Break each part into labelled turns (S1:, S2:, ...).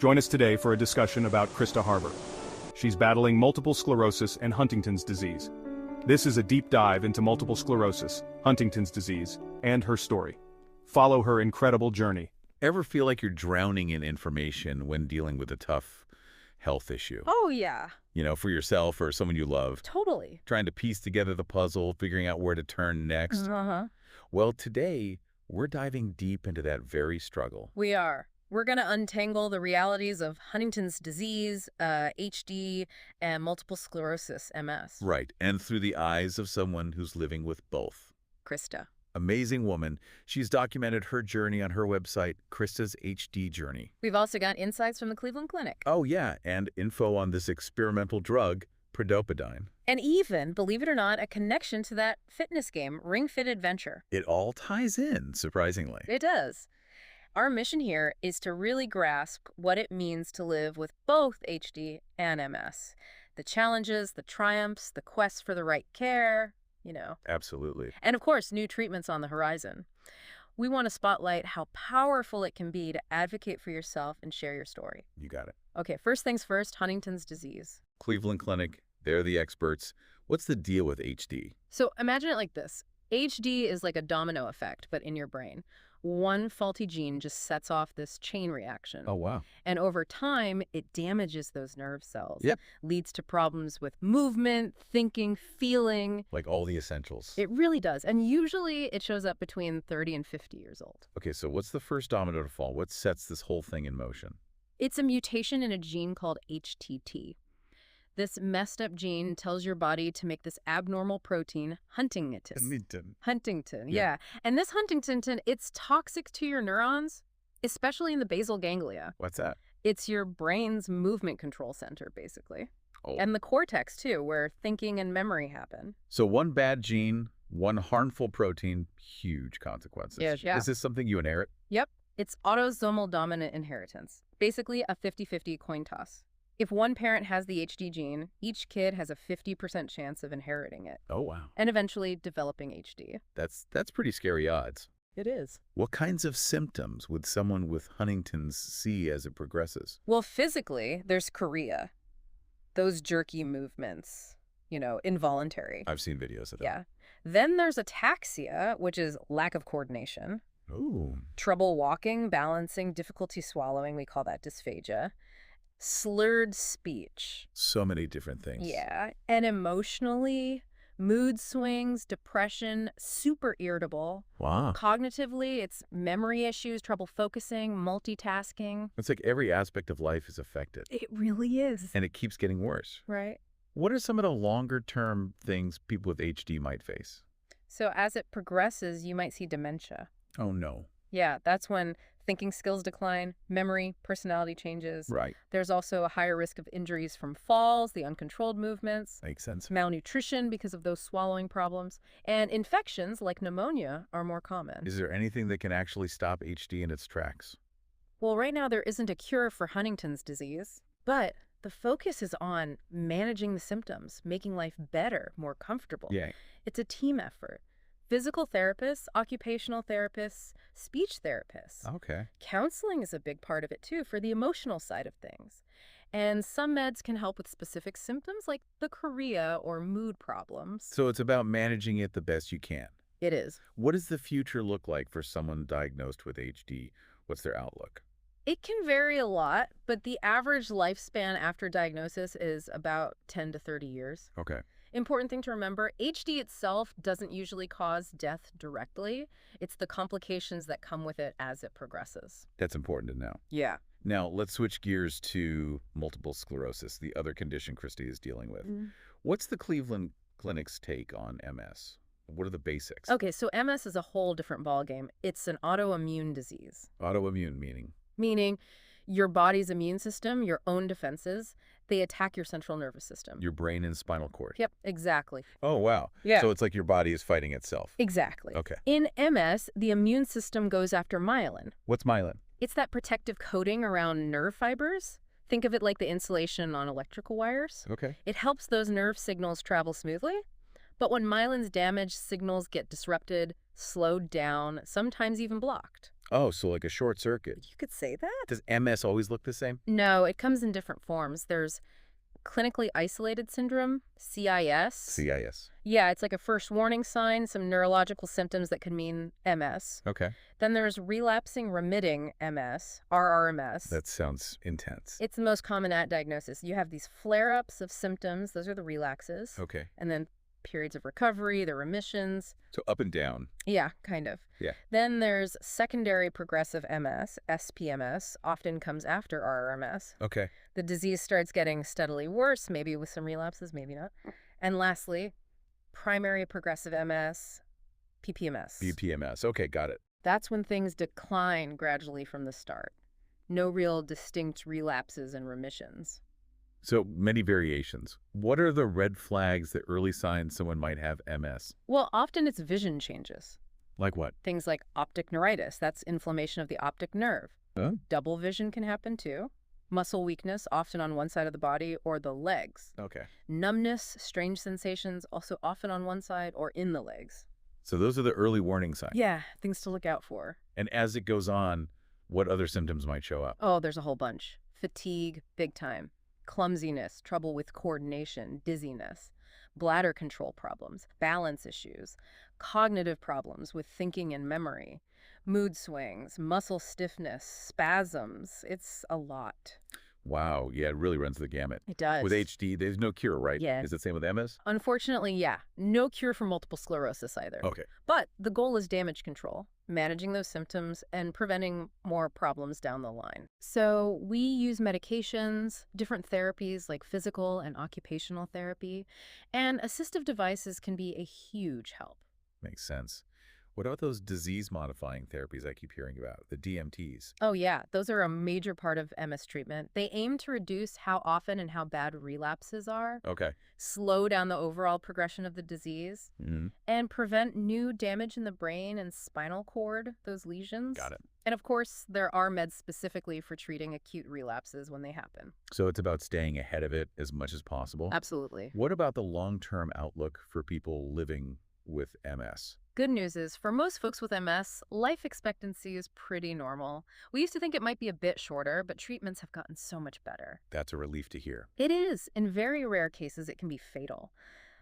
S1: Join us today for a discussion about Christa Harbor. She's battling multiple sclerosis and Huntington's disease. This is a deep dive into multiple sclerosis, Huntington's disease, and her story. Follow her incredible journey.
S2: Ever feel like you're drowning in information when dealing with a tough health issue?
S3: Oh, yeah.
S2: You know, for yourself or someone you love.
S3: Totally.
S2: Trying to piece together the puzzle, figuring out where to turn next. Well, today, we're diving deep into that very struggle.
S3: We are. We're going to untangle the realities of Huntington's disease, HD, and multiple sclerosis, MS.
S2: Right, and through the eyes of someone who's living with both.
S3: Christa.
S2: Amazing woman. She's documented her journey on her website, Christa's HD Journey.
S3: We've also got insights from the Cleveland Clinic.
S2: Oh, yeah, and info on this experimental drug, predopidine.
S3: And even, believe it or not, a connection to that fitness game, Ring Fit Adventure.
S2: It all ties in, surprisingly.
S3: It does. Our mission here is to really grasp what it means to live with both HD and MS. The challenges, the triumphs, the quest for the right care, you know.
S2: Absolutely.
S3: And of course, new treatments on the horizon. We want to spotlight how powerful it can be to advocate for yourself and share your story.
S2: You got it.
S3: Okay, first things first, Huntington's disease.
S2: Cleveland Clinic, they're the experts. What's the deal with HD?
S3: So imagine it like this. HD is like a domino effect, but in your brain. One faulty gene just sets off this chain reaction.
S2: Oh, wow.
S3: And over time, it damages those nerve cells.
S2: Yep.
S3: Leads to problems with movement, thinking, feeling.
S2: Like all the essentials.
S3: It really does. And usually it shows up between 30 and 50 years old.
S2: Okay, so what's the first domino to fall? What sets this whole thing in motion?
S3: It's a mutation in a gene called HTT. This messed up gene tells your body to make this abnormal protein, Huntington, yeah. And this Huntington, it's toxic to your neurons, especially in the basal ganglia.
S2: What's that?
S3: It's your brain's movement control center, basically.
S2: Oh.
S3: And the cortex, too, where thinking and memory happen.
S2: So one bad gene, one harmful protein, huge consequences.
S3: Yeah.
S2: Is this something you inherit?
S3: Yep. It's autosomal dominant inheritance. Basically a 50-50 coin toss. If one parent has the HD gene, each kid has a 50% chance of inheriting it.
S2: Oh, wow.
S3: And eventually developing HD.
S2: That's pretty scary odds.
S3: It is.
S2: What kinds of symptoms would someone with Huntington's see as it progresses?
S3: Well, physically, there's chorea. Those jerky movements, you know, involuntary.
S2: I've seen videos of that.
S3: Yeah. Then there's ataxia, which is lack of coordination.
S2: Ooh.
S3: Trouble walking, balancing, difficulty swallowing. We call that dysphagia. Slurred speech.
S2: So many different things.
S3: Yeah. And emotionally, mood swings, depression, super irritable.
S2: Wow.
S3: Cognitively, it's memory issues, trouble focusing, multitasking.
S2: It's like every aspect of life is affected.
S3: It really is.
S2: And it keeps getting worse.
S3: Right.
S2: What are some of the longer-term things people with HD might face?
S3: So as it progresses, you might see dementia.
S2: Oh, no.
S3: Yeah, that's when thinking skills decline, memory, personality changes.
S2: Right.
S3: There's also a higher risk of injuries from falls, the uncontrolled movements.
S2: Makes sense.
S3: Malnutrition because of those swallowing problems. And infections like pneumonia are more common.
S2: Is there anything that can actually stop HD in its tracks?
S3: Well, right now there isn't a cure for Huntington's disease, but the focus is on managing the symptoms, making life better, more comfortable.
S2: Yeah.
S3: It's a team effort. Physical therapists, occupational therapists, speech therapists.
S2: Okay.
S3: Counseling is a big part of it, too, for the emotional side of things. And some meds can help with specific symptoms like the chorea or mood problems.
S2: So it's about managing it the best you can.
S3: It is.
S2: What does the future look like for someone diagnosed with HD? What's their outlook?
S3: It can vary a lot, but the average lifespan after diagnosis is about 10 to 30 years.
S2: Okay.
S3: Important thing to remember, HD itself doesn't usually cause death directly. It's the complications that come with it as it progresses.
S2: That's important to know.
S3: Yeah.
S2: Now, let's switch gears to multiple sclerosis, the other condition Christy is dealing with. What's the Cleveland Clinic's take on MS? What are the basics?
S3: Okay, so MS is a whole different ballgame. It's an autoimmune disease.
S2: Autoimmune meaning?
S3: Meaning your body's immune system, your own defenses, they attack your central nervous system.
S2: Your brain and spinal cord.
S3: Yep, exactly.
S2: Oh, wow.
S3: Yeah.
S2: So it's like your body is fighting itself.
S3: Exactly.
S2: Okay.
S3: In MS, the immune system goes after myelin.
S2: What's myelin?
S3: It's that protective coating around nerve fibers. Think of it like the insulation on electrical wires.
S2: Okay.
S3: It helps those nerve signals travel smoothly. But when myelin's damaged, signals get disrupted, slowed down, sometimes even blocked.
S2: Oh, so like a short circuit.
S3: You could say that?
S2: Does MS always look the same?
S3: No, it comes in different forms. There's clinically isolated syndrome, CIS.
S2: CIS.
S3: Yeah, it's like a first warning sign, some neurological symptoms that could mean MS.
S2: Okay.
S3: Then there's relapsing remitting MS, RRMS.
S2: That sounds intense.
S3: It's the most common at diagnosis. You have these flare-ups of symptoms, those are the relapses.
S2: Okay.
S3: And then periods of recovery, the remissions.
S2: So up and down.
S3: Yeah, kind of.
S2: Yeah.
S3: Then there's secondary progressive MS, SPMS, often comes after RRMS.
S2: Okay.
S3: The disease starts getting steadily worse, maybe with some relapses, maybe not. And lastly, primary progressive MS, PPMS.
S2: BPMS. Okay, got it.
S3: That's when things decline gradually from the start. No real distinct relapses and remissions.
S2: So many variations. What are the red flags, the early signs someone might have MS?
S3: Well, often it's vision changes.
S2: Like what?
S3: Things like optic neuritis, that's inflammation of the optic nerve.
S2: Huh?
S3: Double vision can happen too. Muscle weakness, often on one side of the body or the legs.
S2: Okay.
S3: Numbness, strange sensations, also often on one side or in the legs.
S2: So those are the early warning signs.
S3: Yeah, things to look out for.
S2: And as it goes on, what other symptoms might show up?
S3: Oh, there's a whole bunch. Fatigue, big time. Clumsiness, trouble with coordination, dizziness. Bladder control problems, balance issues. Cognitive problems with thinking and memory. Mood swings, muscle stiffness, spasms. It's a lot.
S2: Wow. Yeah, it really runs the gamut.
S3: It does.
S2: With HD, there's no cure, right?
S3: Yeah.
S2: Is it the same with MS?
S3: Unfortunately, yeah. No cure for multiple sclerosis either.
S2: Okay.
S3: But the goal is damage control, managing those symptoms and preventing more problems down the line. So we use medications, different therapies like physical and occupational therapy, and assistive devices can be a huge help.
S2: Makes sense. What about those disease-modifying therapies I keep hearing about, the DMTs?
S3: Oh yeah, those are a major part of MS treatment. They aim to reduce how often and how bad relapses are,
S2: Okay.
S3: slow down the overall progression of the disease,
S2: Mm-hmm.
S3: and prevent new damage in the brain and spinal cord, those lesions.
S2: Got it.
S3: And of course, there are meds specifically for treating acute relapses when they happen.
S2: So it's about staying ahead of it as much as possible.
S3: Absolutely.
S2: What about the long-term outlook for people living with MS?
S3: Good news is, for most folks with MS, life expectancy is pretty normal. We used to think it might be a bit shorter, but treatments have gotten so much better.
S2: That's a relief to hear.
S3: It is. In very rare cases, it can be fatal.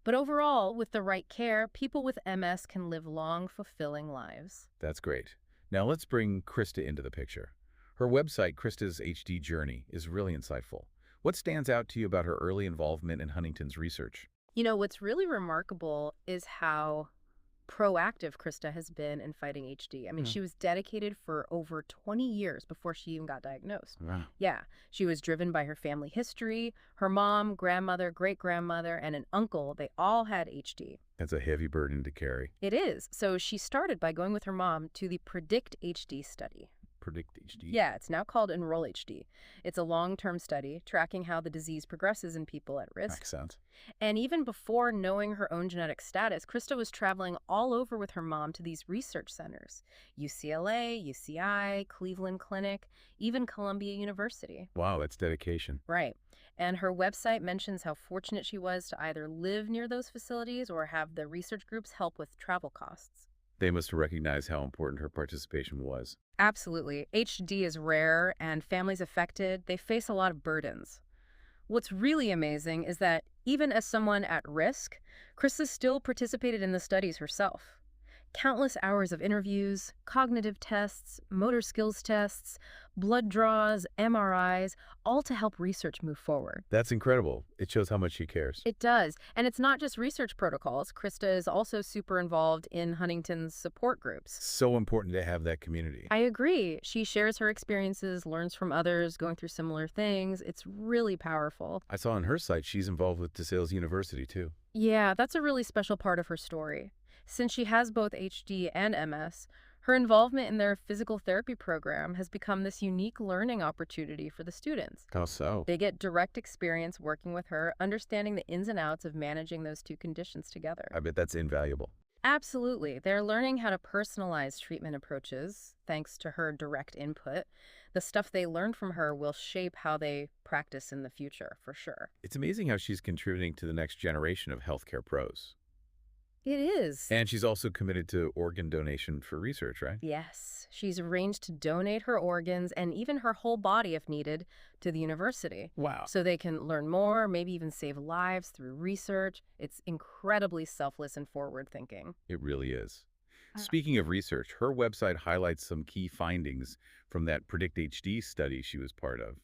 S3: But overall, with the right care, people with MS can live long, fulfilling lives.
S2: That's great. Now let's bring Christa into the picture. Her website, Christa's HD Journey, is really insightful. What stands out to you about her early involvement in Huntington's research?
S3: You know, what's really remarkable is how proactive Christa has been in fighting HD. I mean, she was dedicated for over 20 years before she even got diagnosed.
S2: Wow.
S3: Yeah, she was driven by her family history. Her mom, grandmother, great-grandmother, and an uncle, they all had HD.
S2: That's a heavy burden to carry.
S3: It is. So she started by going with her mom to the Predict HD study.
S2: Predict HD?
S3: Yeah, it's now called Enroll HD. It's a long-term study tracking how the disease progresses in people at risk.
S2: Makes sense.
S3: And even before knowing her own genetic status, Christa was traveling all over with her mom to these research centers. UCLA, UCI, Cleveland Clinic, even Columbia University.
S2: Wow, that's dedication.
S3: Right. And her website mentions how fortunate she was to either live near those facilities or have the research groups help with travel costs.
S2: They must have recognized how important her participation was.
S3: Absolutely. HD is rare, and families affected, they face a lot of burdens. What's really amazing is that even as someone at risk, Christa still participated in the studies herself. Countless hours of interviews, cognitive tests, motor skills tests, blood draws, MRIs, all to help research move forward.
S2: That's incredible. It shows how much she cares.
S3: It does. And it's not just research protocols. Christa is also super involved in Huntington's support groups.
S2: So important to have that community.
S3: I agree. She shares her experiences, learns from others going through similar things. It's really powerful.
S2: I saw on her site she's involved with DeSales University, too.
S3: Yeah, that's a really special part of her story. Since she has both HD and MS, her involvement in their physical therapy program has become this unique learning opportunity for the students.
S2: How so?
S3: They get direct experience working with her, understanding the ins and outs of managing those two conditions together.
S2: I bet that's invaluable.
S3: Absolutely. They're learning how to personalize treatment approaches thanks to her direct input. The stuff they learn from her will shape how they practice in the future, for sure.
S2: It's amazing how she's contributing to the next generation of healthcare pros.
S3: It is.
S2: And she's also committed to organ donation for research, right?
S3: Yes, she's arranged to donate her organs and even her whole body if needed to the university.
S2: Wow.
S3: So they can learn more, maybe even save lives through research. It's incredibly selfless and forward-thinking.
S2: It really is.
S3: Uh,
S2: Speaking of research, her website highlights some key findings from that Predict HD study she was part of.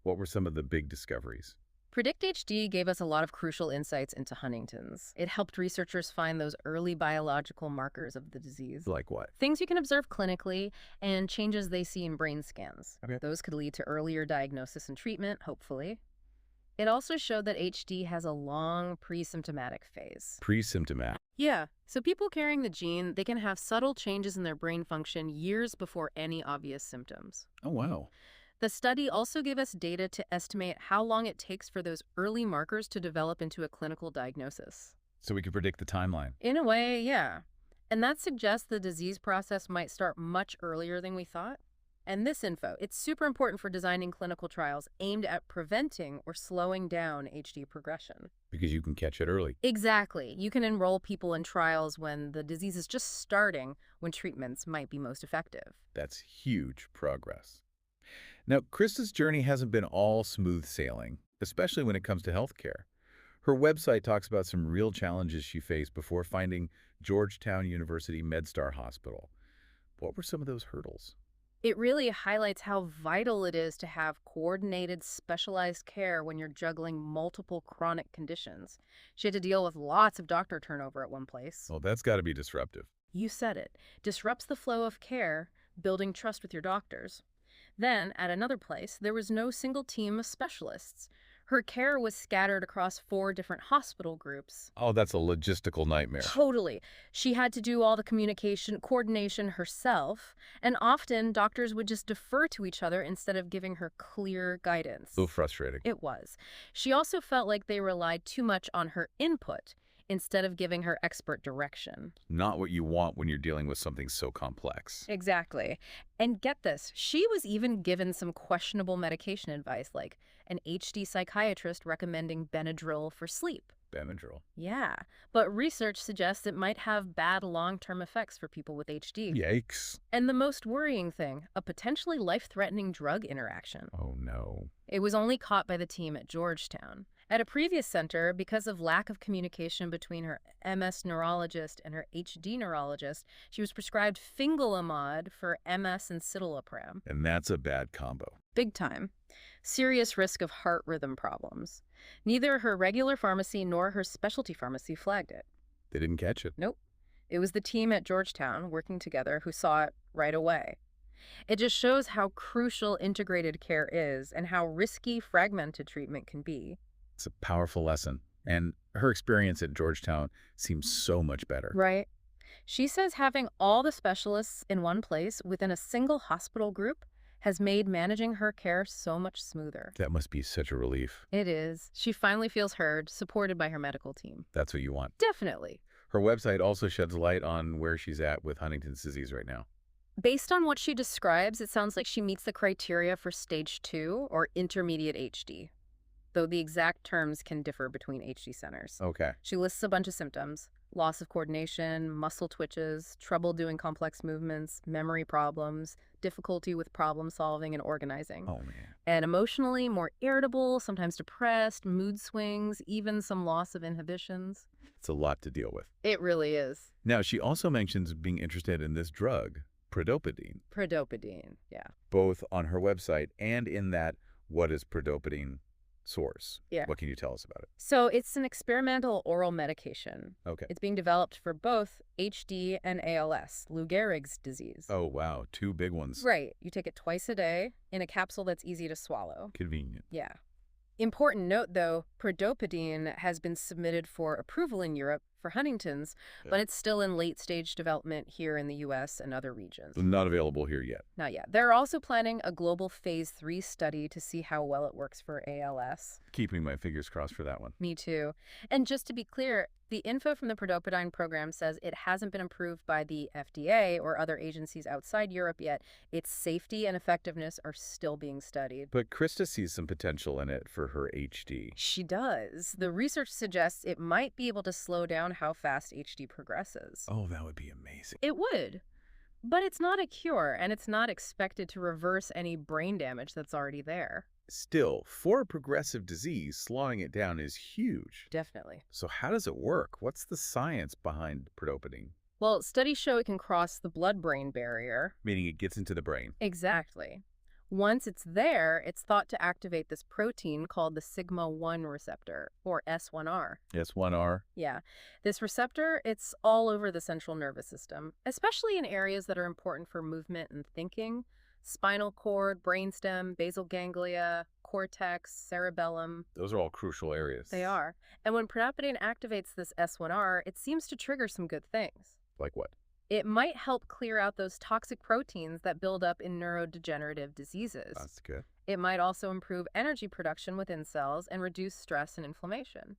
S2: What were some of the big discoveries?
S3: Predict HD gave us a lot of crucial insights into Huntington's. It helped researchers find those early biological markers of the disease.
S2: Like what?
S3: Things you can observe clinically and changes they see in brain scans.
S2: Okay.
S3: Those could lead to earlier diagnosis and treatment, hopefully. It also showed that HD has a long pre-symptomatic phase.
S2: Pre-symptomatic.
S3: Yeah, so people carrying the gene, they can have subtle changes in their brain function years before any obvious symptoms.
S2: Oh, wow.
S3: The study also gave us data to estimate how long it takes for those early markers to develop into a clinical diagnosis.
S2: So we could predict the timeline.
S3: In a way, yeah. And that suggests the disease process might start much earlier than we thought. And this info, it's super important for designing clinical trials aimed at preventing or slowing down HD progression.
S2: Because you can catch it early.
S3: Exactly. You can enroll people in trials when the disease is just starting, when treatments might be most effective.
S2: That's huge progress. Now, Christa's journey hasn't been all smooth sailing, especially when it comes to healthcare. Her website talks about some real challenges she faced before finding Georgetown University MedStar Hospital. What were some of those hurdles?
S3: It really highlights how vital it is to have coordinated, specialized care when you're juggling multiple chronic conditions. She had to deal with lots of doctor turnover at one place.
S2: Well, that's got to be disruptive.
S3: You said it. Disrupts the flow of care, building trust with your doctors. Then, at another place, there was no single team of specialists. Her care was scattered across 4 different hospital groups.
S2: Oh, that's a logistical nightmare.
S3: Totally. She had to do all the communication, coordination herself, and often doctors would just defer to each other instead of giving her clear guidance.
S2: So frustrating.
S3: It was. She also felt like they relied too much on her input instead of giving her expert direction.
S2: Not what you want when you're dealing with something so complex.
S3: Exactly. And get this, she was even given some questionable medication advice, like an HD psychiatrist recommending Benadryl for sleep.
S2: Benadryl.
S3: Yeah, but research suggests it might have bad long-term effects for people with HD.
S2: Yikes.
S3: And the most worrying thing, a potentially life-threatening drug interaction.
S2: Oh, no.
S3: It was only caught by the team at Georgetown. At a previous center, because of lack of communication between her MS neurologist and her HD neurologist, she was prescribed fingolimod for MS and citalopram.
S2: And that's a bad combo.
S3: Big time. Serious risk of heart rhythm problems. Neither her regular pharmacy nor her specialty pharmacy flagged it.
S2: They didn't catch it.
S3: Nope. It was the team at Georgetown working together who saw it right away. It just shows how crucial integrated care is and how risky fragmented treatment can be.
S2: It's a powerful lesson. And her experience at Georgetown seems so much better.
S3: Right. She says having all the specialists in one place within a single hospital group has made managing her care so much smoother.
S2: That must be such a relief.
S3: It is. She finally feels heard, supported by her medical team.
S2: That's what you want.
S3: Definitely.
S2: Her website also sheds light on where she's at with Huntington's disease right now.
S3: Based on what she describes, it sounds like she meets the criteria for stage 2 or intermediate HD, though the exact terms can differ between HD centers.
S2: Okay.
S3: She lists a bunch of symptoms: loss of coordination, muscle twitches, trouble doing complex movements, memory problems, difficulty with problem solving and organizing.
S2: Oh, man.
S3: And emotionally more irritable, sometimes depressed, mood swings, even some loss of inhibitions.
S2: It's a lot to deal with.
S3: It really is.
S2: Now, she also mentions being interested in this drug, predopidine,
S3: Predopidine, yeah.
S2: both on her website and in that What is Predopidine source.
S3: Yeah.
S2: What can you tell us about it?
S3: So it's an experimental oral medication.
S2: Okay.
S3: It's being developed for both HD and ALS, Lou Gehrig's disease.
S2: Oh, wow. 2 big ones.
S3: Right. You take it twice a day in a capsule that's easy to swallow.
S2: Convenient.
S3: Yeah. Important note, though, predopidine has been submitted for approval in Europe for Huntington's, but it's still in late-stage development here in the U.S. and other regions.
S2: Not available here yet.
S3: Not yet. They're also planning a global phase 3 study to see how well it works for ALS.
S2: Keeping my fingers crossed for that one.
S3: Me too. And just to be clear, The info from the Predopidine program says it hasn't been approved by the FDA or other agencies outside Europe yet. Its safety and effectiveness are still being studied.
S2: But Christa sees some potential in it for her HD.
S3: She does. The research suggests it might be able to slow down how fast HD progresses.
S2: Oh, that would be amazing.
S3: It would. But it's not a cure, and it's not expected to reverse any brain damage that's already there.
S2: Still, for a progressive disease, slowing it down is huge.
S3: Definitely.
S2: So how does it work? What's the science behind predopidine?
S3: Well, studies show it can cross the blood-brain barrier.
S2: Meaning it gets into the brain.
S3: Exactly. Once it's there, it's thought to activate this protein called the sigma-1 receptor, or S1R.
S2: S1R?
S3: Yeah. This receptor, it's all over the central nervous system, especially in areas that are important for movement and thinking. Spinal cord, brainstem, basal ganglia, cortex, cerebellum.
S2: Those are all crucial areas.
S3: They are. And when predopidine activates this S1R, it seems to trigger some good things.
S2: Like what?
S3: It might help clear out those toxic proteins that build up in neurodegenerative diseases.
S2: That's good.
S3: It might also improve energy production within cells and reduce stress and inflammation.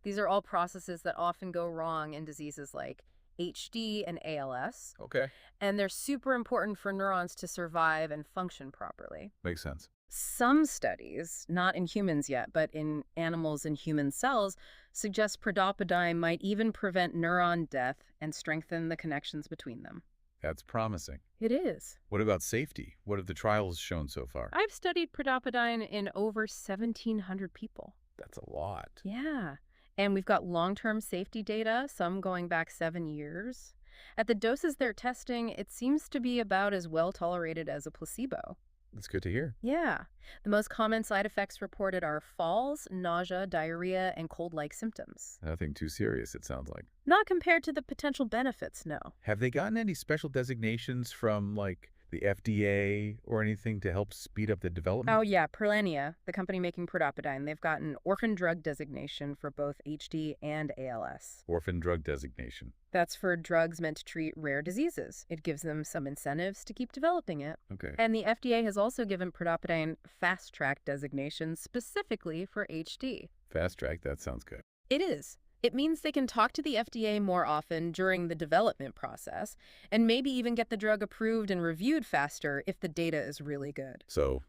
S3: These are all processes that often go wrong in diseases like HD and ALS.
S2: Okay.
S3: And they're super important for neurons to survive and function properly.
S2: Makes sense.
S3: Some studies, not in humans yet, but in animals and human cells, suggest predopidine might even prevent neuron death and strengthen the connections between them.
S2: That's promising.
S3: It is.
S2: What about safety? What have the trials shown so far?
S3: I've studied predopidine in over 1,700 people.
S2: That's a lot.
S3: Yeah. And we've got long-term safety data, some going back 7 years. At the doses they're testing, it seems to be about as well tolerated as a placebo.
S2: That's good to hear.
S3: Yeah. The most common side effects reported are falls, nausea, diarrhea, and cold-like symptoms.
S2: Nothing too serious, it sounds like.
S3: Not compared to the potential benefits, no.
S2: Have they gotten any special designations from, like, the FDA or anything to help speed up the development?
S3: Oh, yeah. Perlenia, the company making predopidine, they've gotten orphan drug designation for both HD and ALS.
S2: Orphan drug designation.
S3: That's for drugs meant to treat rare diseases. It gives them some incentives to keep developing it.
S2: Okay.
S3: And the FDA has also given predopidine fast track designation specifically for HD.
S2: Fast track, that sounds good.
S3: It is. It means they can talk to the FDA more often during the development process and maybe even get the drug approved and reviewed faster if the data is really good.
S2: So,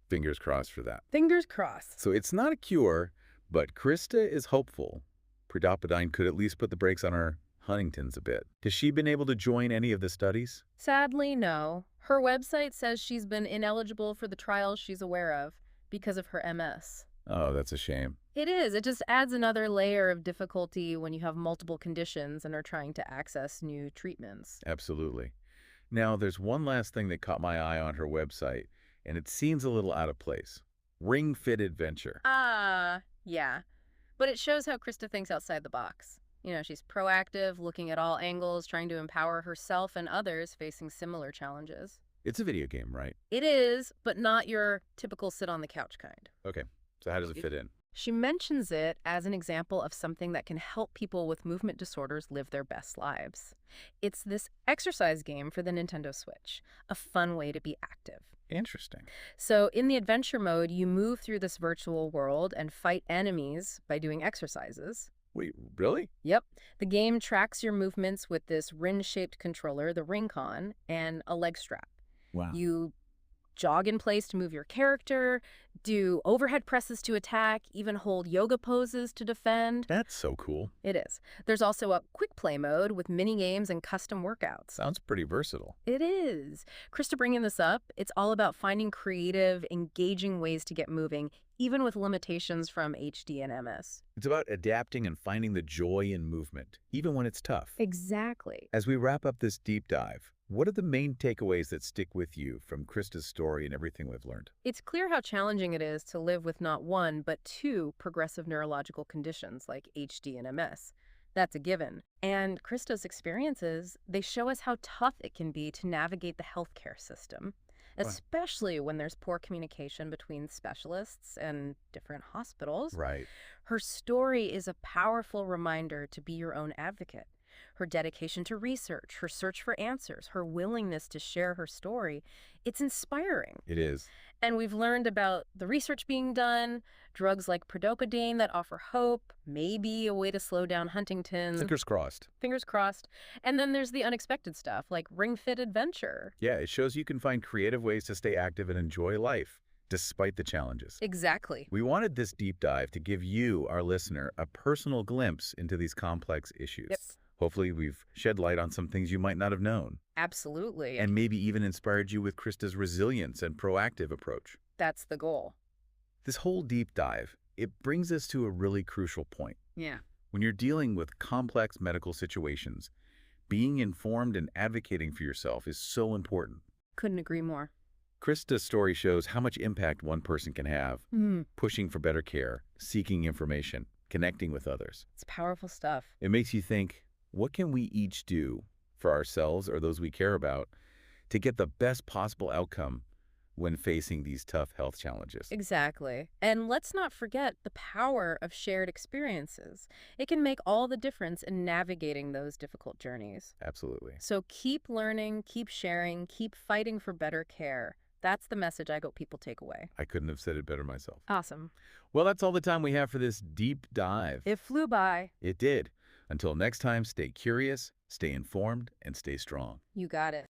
S2: fingers crossed for that.
S3: Fingers crossed.
S2: So it's not a cure, but Christa is hopeful. Predopidine could at least put the brakes on her Huntington's a bit. Has she been able to join any of the studies?
S3: Sadly, no. Her website says she's been ineligible for the trials she's aware of because of her MS.
S2: Oh, that's a shame.
S3: It is. It just adds another layer of difficulty when you have multiple conditions and are trying to access new treatments.
S2: Absolutely. Now, there's one last thing that caught my eye on her website, and it seems a little out of place. Ring Fit Adventure.
S3: Yeah. But it shows how Christa thinks outside the box. You know, she's proactive, looking at all angles, trying to empower herself and others facing similar challenges.
S2: It's a video game, right?
S3: It is, but not your typical sit-on-the-couch kind.
S2: Okay. So how does it fit in?
S3: She mentions it as an example of something that can help people with movement disorders live their best lives. It's this exercise game for the Nintendo Switch, a fun way to be active.
S2: Interesting.
S3: So in the adventure mode, you move through this virtual world and fight enemies by doing exercises.
S2: Wait, really?
S3: Yep. The game tracks your movements with this ring-shaped controller, the Ring-Con, and a leg strap.
S2: Wow.
S3: You jog in place to move your character, do overhead presses to attack, even hold yoga poses to defend.
S2: That's so cool.
S3: It is. There's also a quick play mode with mini games and custom workouts.
S2: Sounds pretty versatile.
S3: It is. Christa bringing this up, it's all about finding creative, engaging ways to get moving, even with limitations from HD and MS.
S2: It's about adapting and finding the joy in movement, even when it's tough.
S3: Exactly.
S2: As we wrap up this deep dive, what are the main takeaways that stick with you from Christa's story and everything we've learned?
S3: It's clear how challenging it is to live with not one, but two progressive neurological conditions like HD and MS. That's a given. And Christa's experiences, they show us how tough it can be to navigate the healthcare system, especially when there's poor communication between specialists and different hospitals.
S2: Right.
S3: Her story is a powerful reminder to be your own advocate. Her dedication to research, her search for answers, her willingness to share her story, it's inspiring.
S2: It is.
S3: And we've learned about the research being done, drugs like predocodine that offer hope, maybe a way to slow down Huntington's.
S2: Fingers crossed.
S3: Fingers crossed. And then there's the unexpected stuff, like Ring Fit Adventure.
S2: Yeah, it shows you can find creative ways to stay active and enjoy life, despite the challenges.
S3: Exactly.
S2: We wanted this deep dive to give you, our listener, a personal glimpse into these complex issues.
S3: Yep.
S2: Hopefully, we've shed light on some things you might not have known.
S3: Absolutely.
S2: And maybe even inspired you with Christa's resilience and proactive approach.
S3: That's the goal.
S2: This whole deep dive, it brings us to a really crucial point.
S3: Yeah.
S2: When you're dealing with complex medical situations, being informed and advocating for yourself is so important.
S3: Couldn't agree more.
S2: Christa's story shows how much impact one person can have, pushing for better care, seeking information, connecting with others.
S3: It's powerful stuff.
S2: It makes you think, what can we each do for ourselves or those we care about to get the best possible outcome when facing these tough health challenges?
S3: Exactly. And let's not forget the power of shared experiences. It can make all the difference in navigating those difficult journeys.
S2: Absolutely.
S3: So keep learning, keep sharing, keep fighting for better care. That's the message I hope people take away.
S2: I couldn't have said it better myself.
S3: Awesome.
S2: Well, that's all the time we have for this deep dive.
S3: It flew by.
S2: It did. Until next time, stay curious, stay informed, and stay strong.
S3: You got it.